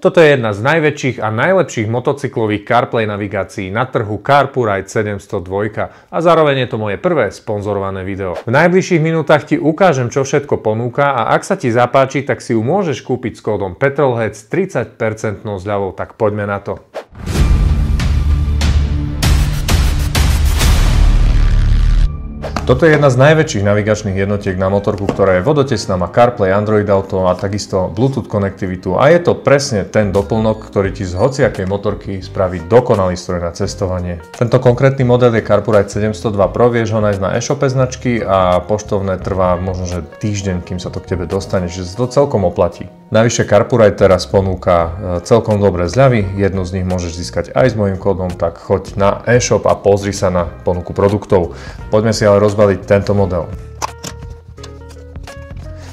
Toto je jedna z najväčších a najlepších motocyklových CarPlay navigácií na trhu CarPurride 702 a zároveň je to moje prvé sponzorované video. V najbližších minútach ti ukážem, čo všetko ponúka a ak sa ti zapáči, tak si ju môžeš kúpiť s kódom Petrolhead s 30% zľavou, tak poďme na to. Toto je jedna z najväčších navigačných jednotiek na motorku, ktorá je vodotesná, má CarPlay, Android Auto a takisto Bluetooth konektivitu. A je to presne ten doplnok, ktorý ti z hociakej motorky spraví dokonalý stroj na cestovanie. Tento konkrétny model je CarPurride 702 Pro, vieš ho nájsť na e-shope značky a poštovné trvá možno že týždeň, kým sa to k tebe dostane, že sa to celkom oplatí. Navyše CarPurride teraz ponúka celkom dobré zľavy, jednu z nich môžeš získať aj s mojím kódom, tak choď na e-shop a pozri sa na ponuku produktov. Poďme si ale rozbaliť tento model.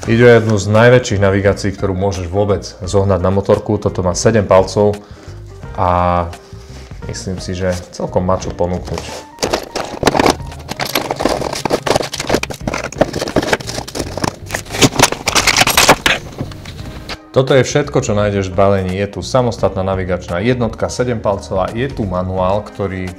Ide o jednu z najväčších navigácií, ktorú môžeš vôbec zohnať na motorku. Toto má 7 palcov a myslím si, že celkom má čo ponúknuť. Toto je všetko, čo nájdeš v balení. Je tu samostatná navigačná jednotka 7 palcová, je tu manuál, ktorý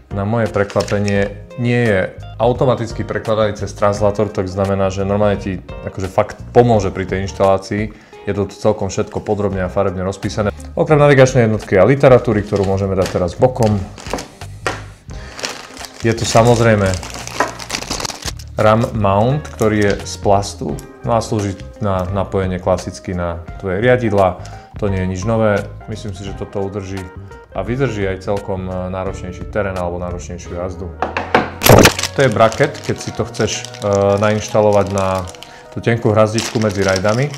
na moje prekvapenie nie je automaticky prekladaný cez translator, to znamená, že normálne ti akože fakt pomôže pri tej inštalácii. Je to celkom všetko podrobne a farebne rozpísané. Okrem navigačnej jednotky a literatúry, ktorú môžeme dať teraz bokom, je tu samozrejme RAM mount, ktorý je z plastu, no a slúži na napojenie klasicky na tvoje riadidlá. To nie je nič nové, myslím si, že toto udrží a vydrží aj celkom náročnejší terén alebo náročnejšiu jazdu. To je bracket, keď si to chceš nainštalovať na tú tenkú hrazdičku medzi rajdami,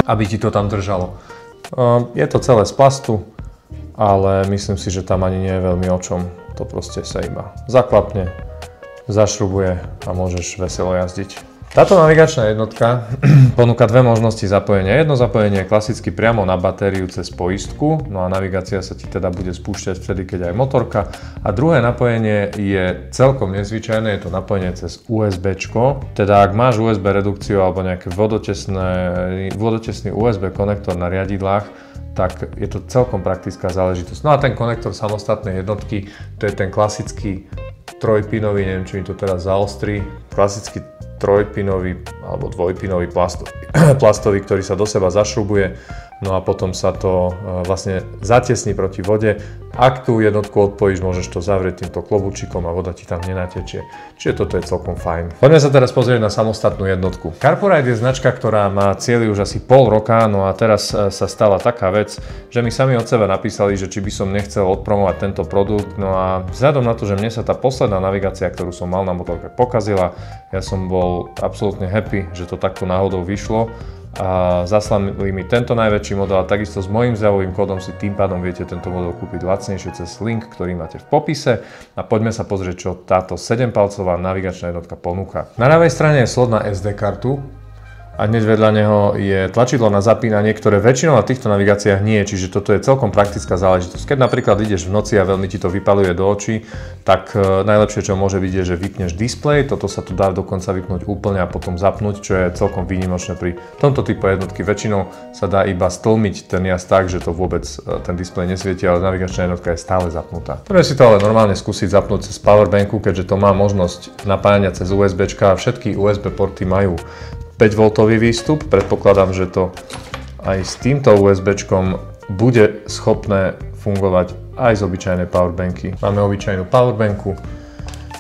aby ti to tam držalo. Je to celé z plastu, ale myslím si, že tam ani nie je veľmi o čom. To proste sa iba zaklapne, zašrubuje a môžeš veselo jazdiť. Táto navigačná jednotka ponúka dve možnosti zapojenia. Jedno zapojenie je klasicky priamo na batériu cez poistku, no a navigácia sa ti teda bude spúšťať vtedy, keď aj motorka. A druhé napojenie je celkom nezvyčajné, je to napojenie cez USB-čko. Teda ak máš USB redukciu alebo nejaký vodotesný USB konektor na riadidlách, tak je to celkom praktická záležitosť. No a ten konektor samostatnej jednotky, to je ten klasický trojpinový, neviem, či mi to teraz zaostrí, klasický trojpinový alebo dvojpinový plastový, ktorý sa do seba zašrubuje, no a potom sa to vlastne zatesní proti vode. Ak tú jednotku odpojíš, môžeš to zavrieť týmto klobúčikom a voda ti tam nenatečie. Čiže toto je celkom fajn. Poďme sa teraz pozrieť na samostatnú jednotku. CarPurride je značka, ktorá má cieľi už asi pol roka, no a teraz sa stala taká vec, že mi sami od seba napísali, že či by som nechcel odpromovať tento produkt, no a vzhľadom na to, že mne sa tá posledná navigácia, ktorú som mal na motorke, pokazila, ja som bol absolútne happy, že to takto náhodou vyšlo. A zaslali mi tento najväčší model a takisto s mojím zľavovým kódom si tým pádom viete tento model kúpiť lacnejšie cez link, ktorý máte v popise. A poďme sa pozrieť, čo táto 7-palcová navigačná jednotka ponúka. Na ľavej strane je slot na SD kartu a hneď vedľa neho je tlačidlo na zapínanie, ktoré väčšinou na týchto navigáciách nie je, čiže toto je celkom praktická záležitosť. Keď napríklad ideš v noci a veľmi ti to vypaluje do očí, tak najlepšie, čo môže byť, je, že vypneš displej, toto sa tu dá dokonca vypnúť úplne a potom zapnúť, čo je celkom výnimočné pri tomto typu jednotky. Väčšinou sa dá iba stlmiť ten jazd tak, že to vôbec ten displej nesvieti, ale navigačná jednotka je stále zapnutá. Poďme si to ale normálne skúsiť zapnúť cez powerbanku, keďže to má možnosť napájania cez USB-čka a všetky USB porty majú 5V výstup, predpokladám, že to aj s týmto USB-čkom bude schopné fungovať aj z obyčajnej powerbanky. Máme obyčajnú powerbanku,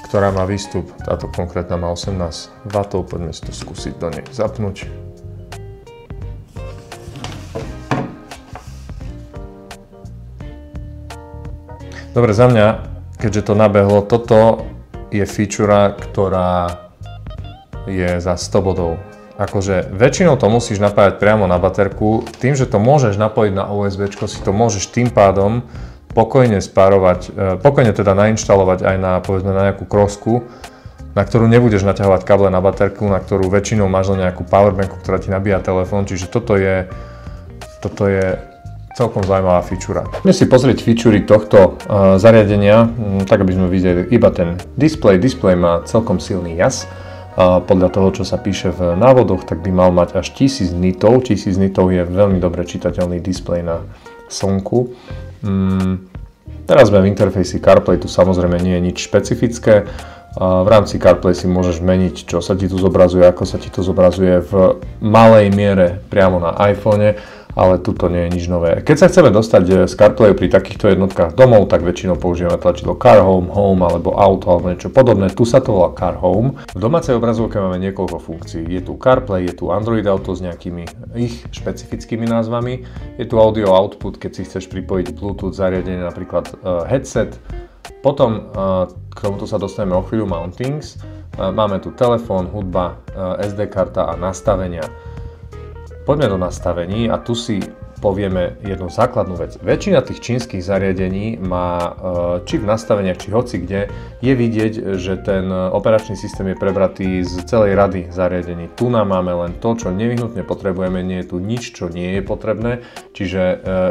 ktorá má výstup, táto konkrétna má 18W, poďme si to skúsiť do nej zapnúť. Dobre, za mňa, keďže to nabehlo, toto je feature, ktorá je za 100 bodov. Akože väčšinou to musíš napájať priamo na baterku, tým, že to môžeš napojiť na USB-čko, si to môžeš tým pádom pokojne spárovať, pokojne teda nainštalovať aj na, povedzme, na nejakú krosku, na ktorú nebudeš naťahovať káble na baterku, na ktorú väčšinou máš len nejakú powerbanku, ktorá ti nabíja telefón, čiže toto je celkom zaujímavá feature. Poďme si pozrieť featurey tohto zariadenia, tak aby sme videli iba ten display. Display má celkom silný jas. podľa toho, čo sa píše v návodoch, tak by mal mať až 1000 nitov. 1000 nitov je veľmi dobre čitateľný displej na slnku. Teraz sme v interfejsi CarPlay, tu samozrejme nie je nič špecifické. V rámci CarPlay si môžeš meniť, čo sa ti tu zobrazuje, ako sa ti to zobrazuje v malej miere priamo na iPhone, ale tuto nie je nič nové. Keď sa chceme dostať z CarPlayu pri takýchto jednotkách domov, tak väčšinou používame tlačidlo Car Home, Home alebo Auto alebo niečo podobné. Tu sa to volá Car Home. V domácej obrazovke máme niekoľko funkcií. Je tu CarPlay, je tu Android Auto s nejakými ich špecifickými názvami. Je tu audio output, keď si chceš pripojiť Bluetooth zariadenie, napríklad headset. Potom k tomuto sa dostaneme o chvíľu, Mountings. Máme tu telefón, hudba, SD karta a nastavenia. Poďme do nastavení a tu si povieme jednu základnú vec. Väčšina tých čínskych zariadení má, či v nastaveniach, či hoci kde, je vidieť, že ten operačný systém je prebratý z celej rady zariadení. Tu nám máme len to, čo nevyhnutne potrebujeme, nie je tu nič, čo nie je potrebné. Čiže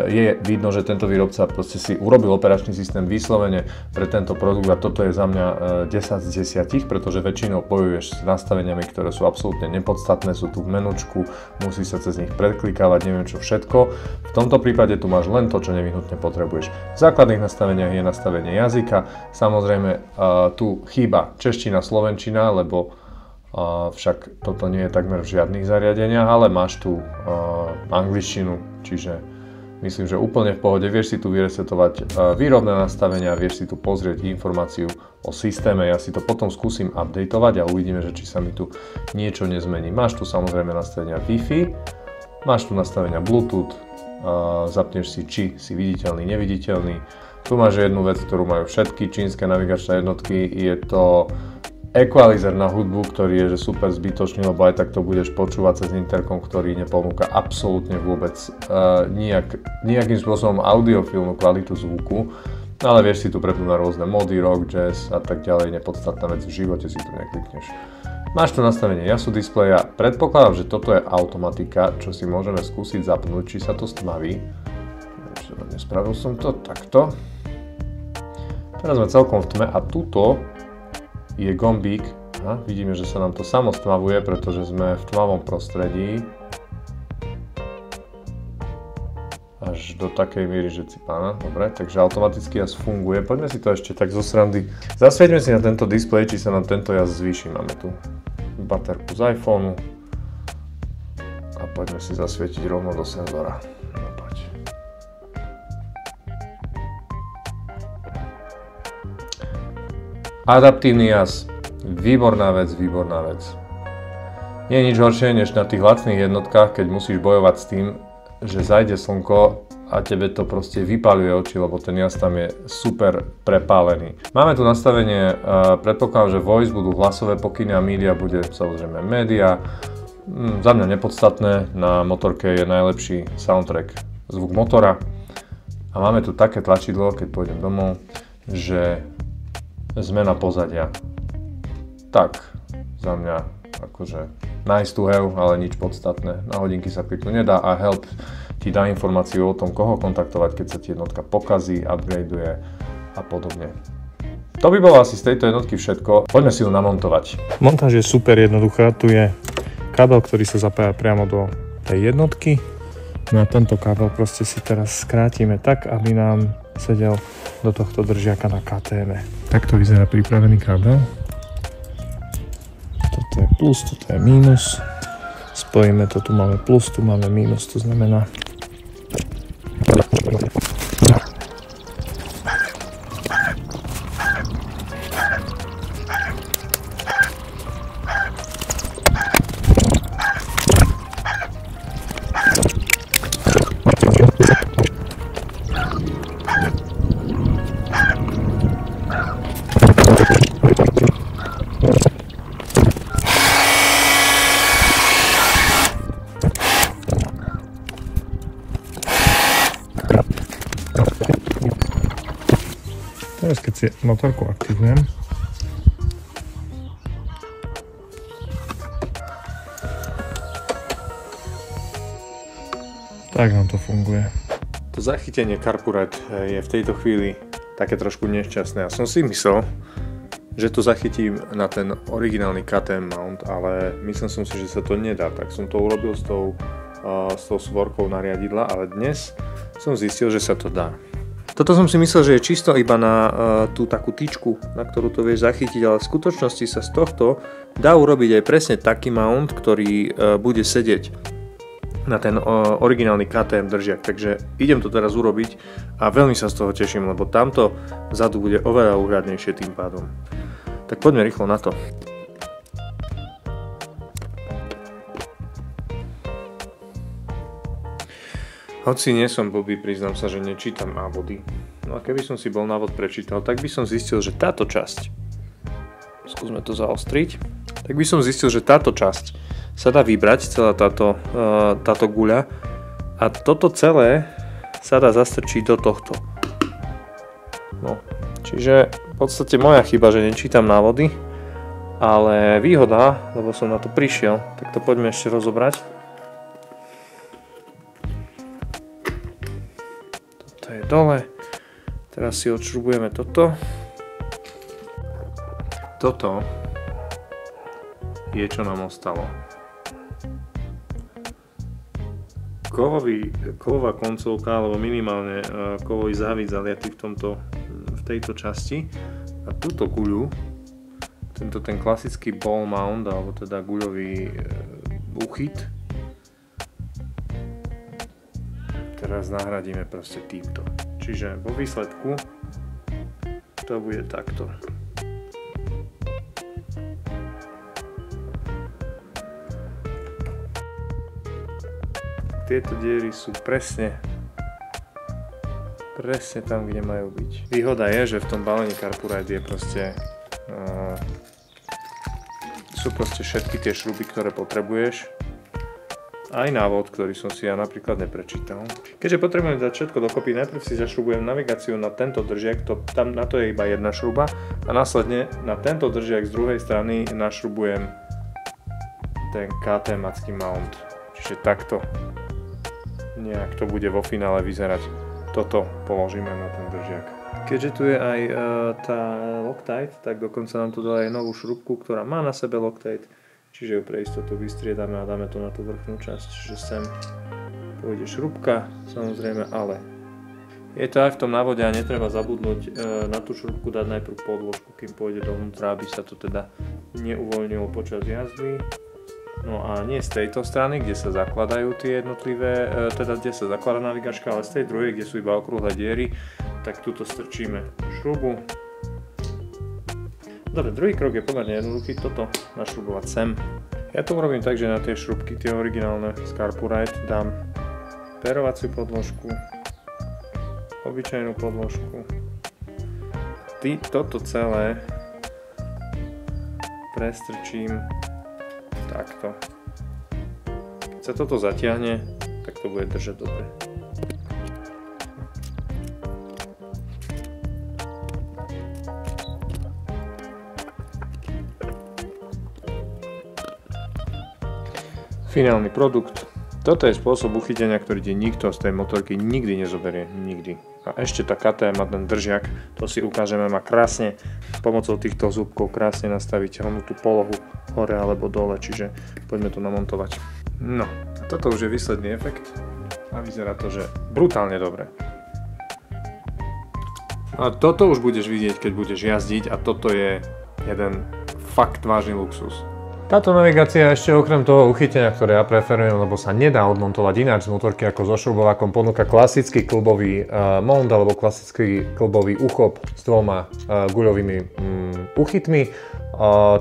je vidno, že tento výrobca proste si urobil operačný systém vyslovene pre tento produkt a toto je za mňa 10 z 10, pretože väčšinou bojuješ s nastaveniami, ktoré sú absolútne nepodstatné, sú tu v menučku, musí sa cez nich predklikávať, neviem čo všetko. V tomto prípade tu máš len to, čo nevyhnutne potrebuješ. V základných nastaveniach je nastavenie jazyka. Samozrejme tu chýba čeština, slovenčina, lebo však toto nie je takmer v žiadnych zariadeniach, ale máš tu angličtinu, čiže myslím, že úplne v pohode. Vieš si tu vyresetovať výrobné nastavenia, vieš si tu pozrieť informáciu o systéme. Ja si to potom skúsim updateovať a uvidíme, že či sa mi tu niečo nezmení. Máš tu samozrejme nastavenia Wi-Fi, máš tu nastavenia Bluetooth, zapneš si, či si viditeľný, neviditeľný. Tu máš jednu vec, ktorú majú všetky čínske navigačné jednotky, je to equalizer na hudbu, ktorý je že super zbytočný, lebo aj tak to budeš počúvať cez interkom, ktorý neponúka absolútne vôbec nejakým spôsobom audiofilnú kvalitu zvuku, ale vieš si tu prepnúť na rôzne mody, rock, jazz a tak ďalej, nepodstatná vec, v živote si tu neklikneš. Máš tu nastavenie jasu displeja, predpokladám, že toto je automatika, čo si môžeme skúsiť zapnúť, či sa to stmaví. Nespravil som to takto. Teraz sme celkom v tme a tuto je gombík. Vidíme, že sa nám to samo stmavuje, pretože sme v tmavom prostredí. Až do takej miery, že cipána. Dobre, takže automaticky jas funguje. Poďme si to ešte tak zo srandy. Zasvieťme si na tento displej, či sa nám tento jas zvýši. Máme tu baterku z iPhoneu. A poďme si zasvietiť rovno do senzora. Adaptívny jas. Výborná vec, výborná vec. Nie je nič horšie, než na tých lacných jednotkách, keď musíš bojovať s tým, že zajde slnko a tebe to proste vypaľuje oči, lebo ten jas tam je super prepálený. Máme tu nastavenie, predpokladám, že voice budú hlasové pokyny a media bude samozrejme media. Za mňa nepodstatné, na motorke je najlepší soundtrack zvuk motora. A máme tu také tlačidlo, keď pôjdem domov, že zmena pozadia. Tak, za mňa akože nice to have, ale nič podstatné. Na hodinky sa kliknúť nedá a help ti dá informáciu o tom, koho kontaktovať, keď sa ti jednotka pokazí, upgradeuje a podobne. To by bolo asi z tejto jednotky všetko. Poďme si ju namontovať. Montáž je super jednoduchá. Tu je kábel, ktorý sa zapája priamo do tej jednotky. No a tento kábel proste si teraz skrátime tak, aby nám sedel do tohto držiaka na KTM. Takto vyzerá pripravený kábel. Toto je plus, toto je mínus. Spojíme to, tu máme plus, tu máme mínus, to znamená... Teraz keď si motorku aktivujem, tak nám to funguje. To zachytenie CarPlay je v tejto chvíli také trošku nešťastné. Ja som si myslel, že to zachytím na ten originálny KTM mount, ale myslím som si, že sa to nedá, tak som to urobil s tou svorkou na riadidla, ale dnes som zistil, že sa to dá. Toto som si myslel, že je čisto iba na tú takú tyčku, na ktorú to vieš zachytiť, ale v skutočnosti sa z tohto dá urobiť aj presne taký mount, ktorý bude sedieť na ten originálny KTM držiak, takže idem to teraz urobiť a veľmi sa z toho teším, lebo tamto vzadu bude oveľa úhľadnejšie tým pádom. Tak poďme rýchlo na to. Hoci nie som blbý, priznám sa, že nečítam návody. No a keby som si bol návod prečítal, tak by som zistil, že táto časť, skúsme to zaostriť, tak by som zistil, že táto časť sa dá vybrať, celá táto guľa, a toto celé sa dá zastrčiť do tohto. No, čiže v podstate moja chyba, že nečítam návody, ale výhoda, lebo som na to prišiel, tak to poďme ešte rozobrať. Toto je dole, teraz si odšrubujeme toto. Toto je, čo nám ostalo. Kovová koncovka, alebo minimálne kovový závit zaliatý v tejto časti, a túto guľu, ten klasický ball mount, alebo teda guľový úchyt, teraz nahradíme proste týmto. Čiže vo výsledku to bude takto. Tieto diery sú presne tam, kde majú byť. Výhoda je, že v tom balení Carpurite je sú proste všetky tie šruby, ktoré potrebuješ. Aj návod, ktorý som si ja napríklad neprečítal. Keďže potrebujem dať všetko dokopy, najprv si zašrubujem navigáciu na tento držiak, na to je iba jedna šruba, a následne na tento držiak z druhej strany našrubujem ten KTM-acký mount. Čiže takto nejak to bude vo finále vyzerať. Toto položíme na ten držiak. Keďže tu je aj tá Loctite, tak dokonca nám tu dala aj novú šrubku, ktorá má na sebe Loctite, čiže ju pre istotu vystriedame a dáme to na tú vrchnú časť. Čiže sem pôjde šrubka, samozrejme, ale je to aj v tom návode a netreba zabudnúť na tú šrubku dať najprv podložku, kým pôjde dovnútra, aby sa to teda neuvoľnilo počas jazdy. No a nie z tejto strany, kde sa zakladajú tie jednotlivé, teda kde sa zakladá navigačka, ale z tej druhej, kde sú iba okrúhle diery, tak tuto strčíme šrubu. Dobre, druhý krok je pomerne jednoduchý, toto našrubovať sem. Ja to urobím tak, že na tie šrubky, tie originálne z Carpurite, dám perovaciu podložku, obyčajnú podložku. Toto celé prestrčím takto. Keď sa toto zatiahne, tak to bude držať dobre. Finálny produkt. Toto je spôsob uchytenia, ktorý ti nikto z tej motorky nikdy nezoberie. Nikdy. A ešte tá KTM má ten držiak, to si ukážeme, má krásne pomocou týchto zúbkov krásne nastaviť tú polohu hore alebo dole, čiže poďme to namontovať. No, a toto už je výsledný efekt a vyzerá to, že brutálne dobre. A toto už budeš vidieť, keď budeš jazdiť, a toto je jeden fakt vážny luxus. Táto navigácia ešte okrem toho uchytenia, ktoré ja preferujem, lebo sa nedá odmontovať ináč z motorky ako so šrubovákom, ponúka klasický klbový mount alebo klasický klbový uchop s dvoma guľovými uchytmi.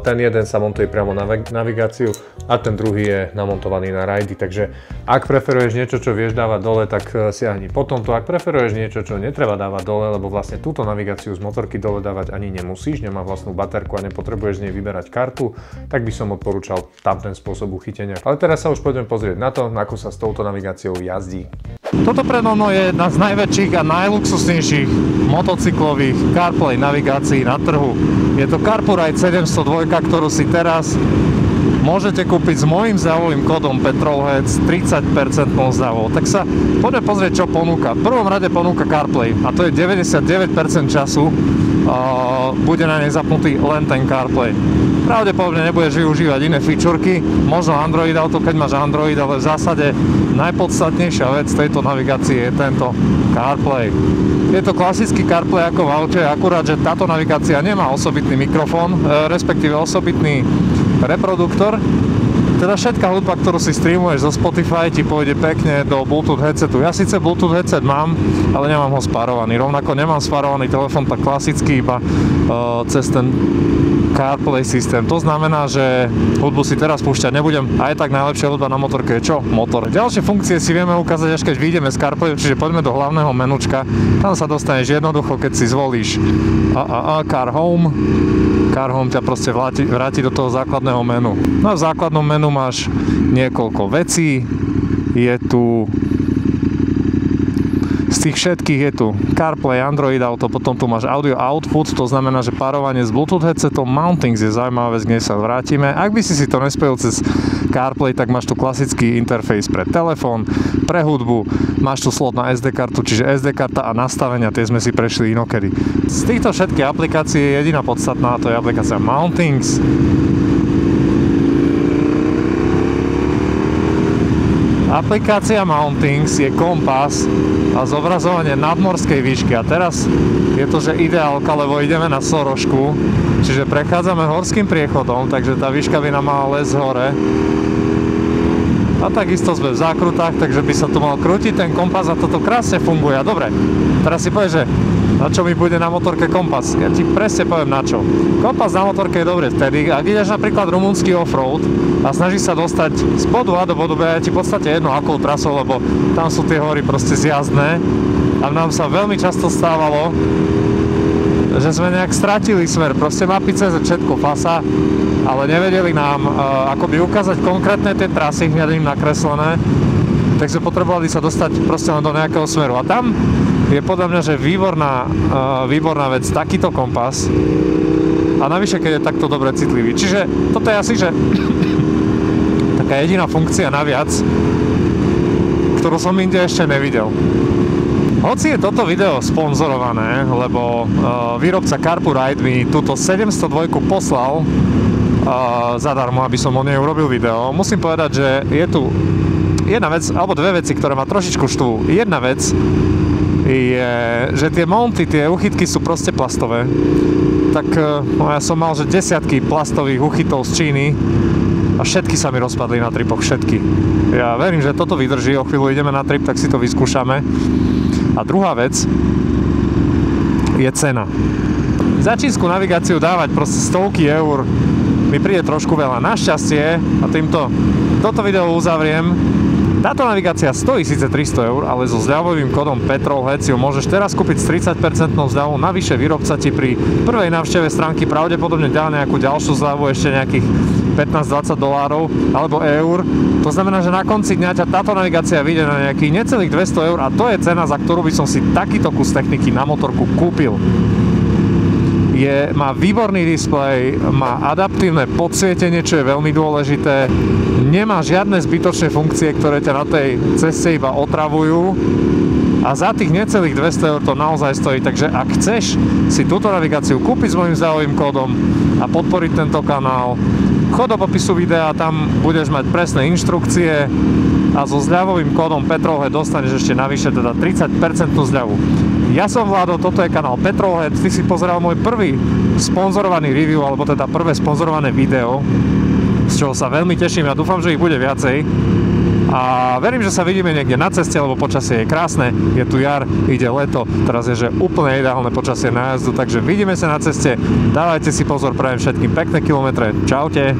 Ten jeden sa montuje priamo na navigáciu a ten druhý je namontovaný na rajdy, takže ak preferuješ niečo, čo vieš dávať dole, tak siahni po tomto. Ak preferuješ niečo, čo netreba dávať dole, lebo vlastne túto navigáciu z motorky dole dávať ani nemusíš, nemá vlastnú baterku a nepotrebuješ z nej vyberať kartu, tak by som odporúčal tamten spôsob uchytenia. Ale teraz sa už poďme pozrieť na to, ako sa s touto navigáciou jazdí. Toto predo mnou je jedna z najväčších a najluxusnejších motocyklových CarPlay navigácií na trhu. Je to Carpurite 702, ktorú si teraz môžete kúpiť s môjim zľavovým kódom Petrolheads 30% zľavou. Tak sa poďme pozrieť, čo ponúka. V prvom rade ponúka CarPlay a to je 99% času. bude na nej zapnutý len ten CarPlay. Pravdepodobne nebudeš využívať iné featureky, možno Android Auto, keď máš Android, ale v zásade najpodstatnejšia vec tejto navigácie je tento CarPlay. Je to klasický CarPlay ako v aute, akurát, že táto navigácia nemá osobitný mikrofón, respektíve osobitný reproduktor. Teda všetká hudba, ktorú si streamuješ zo Spotify, ti pôjde pekne do Bluetooth headsetu. Ja síce Bluetooth headset mám, ale nemám ho spárovaný. Rovnako nemám spárovaný telefón tak klasicky, iba cez ten CarPlay systém. To znamená, že hudbu si teraz púšťať nebudem. Aj tak najlepšia hudba na motorke je čo? Motor. Ďalšie funkcie si vieme ukázať, až keď vyjdeme z CarPlayu, čiže poďme do hlavného menučka. Tam sa dostaneš jednoducho, keď si zvolíš Car Home. Car Home ťa proste vráti do toho základného menu. No a v základnom menu máš niekoľko vecí. Je tu z tých všetkých je tu CarPlay, Android Auto, potom tu máš Audio Output, to znamená, že párovanie s Bluetooth headsetom, Mountings je zaujímavá vec, kde sa vrátime. Ak by si to nespojil cez CarPlay, tak máš tu klasický interfejs pre telefón, pre hudbu, máš tu slot na SD kartu, čiže SD karta a nastavenia, tie sme si prešli inokedy. Z týchto všetkých aplikácií je jediná podstatná, to je aplikácia Mountings. Aplikácia Mountings je kompas a zobrazovanie nadmorskej výšky. A teraz je to, že ideálka, lebo ideme na Sorošku, čiže prechádzame horským priechodom, takže tá výška by nám mala lesť hore. A takisto sme v zákrutách, takže by sa tu mal krútiť ten kompas a toto krásne funguje. A dobre, teraz si povieš, že na čo mi bude na motorke kompas? Ja ti presne poviem na čo. Kompas na motorke je dobre vtedy, ak ideš napríklad rumunský offroad a snažíš sa dostať z bodu A do bodu B, je ti v podstate jedno akou trasou, lebo tam sú tie hory proste zjazdné a nám sa veľmi často stávalo, že sme nejak stratili smer, proste mapy CZ všetko fasa, ale nevedeli nám akoby ukázať konkrétne tie trasy, hneď im nakreslené, tak sme potrebovali sa dostať proste len do nejakého smeru. A tam je podľa mňa, že výborná vec, takýto kompas a navyše, keď je takto dobre citlivý. Čiže toto je asi, že taká jediná funkcia naviac, ktorú som inde ešte nevidel. Hoci je toto video sponzorované, lebo výrobca Carpuride mi túto 702 poslal zadarmo, aby som o nej urobil video. Musím povedať, že je tu jedna vec, alebo dve veci, ktoré ma trošičku štvú. Jedna vec je, že tie mounty, tie uchytky sú proste plastové. Tak ja som mal, že desiatky plastových uchytov z Číny a všetky sa mi rozpadli na tripoch, všetky. Ja verím, že toto vydrží, o chvíľu ideme na trip, tak si to vyskúšame. A druhá vec je cena. Za čínsku navigáciu dávať proste stovky eur mi príde trošku veľa. Našťastie, a týmto toto video uzavriem, táto navigácia stojí síce 300 eur, ale so zľavovým kódom Petrolhead si ju môžeš teraz kúpiť s 30% zľavou. Navyše výrobca ti pri prvej návšteve stránky pravdepodobne dá nejakú ďalšiu zľavu, ešte nejakých 15-20 dolárov alebo eur. To znamená, že na konci dňa ťa táto navigácia vyjde na nejakých necelých 200 eur a to je cena, za ktorú by som si takýto kus techniky na motorku kúpil. Má výborný displej, má adaptívne podsvietenie, čo je veľmi dôležité. Nemá žiadne zbytočné funkcie, ktoré ťa na tej ceste iba otravujú. A za tých necelých 200 eur to naozaj stojí. Takže ak chceš si túto navigáciu kúpiť s mojím zľavovým kódom a podporiť tento kanál, chod do popisu videa, tam budeš mať presné inštrukcie a so zľavovým kódom Petrolhead dostaneš ešte navyše teda 30% zľavu. Ja som Vlado, toto je kanál Petrolhead, ty si pozeral môj prvý sponzorovaný review, alebo teda prvé sponzorované video, z čoho sa veľmi teším, ja dúfam, že ich bude viacej. A verím, že sa vidíme niekde na ceste, lebo počasie je krásne, je tu jar, ide leto, teraz je že úplne ideálne počasie na jazdu, takže vidíme sa na ceste, dávajte si pozor, prajem všetkým pekné kilometre, čaute.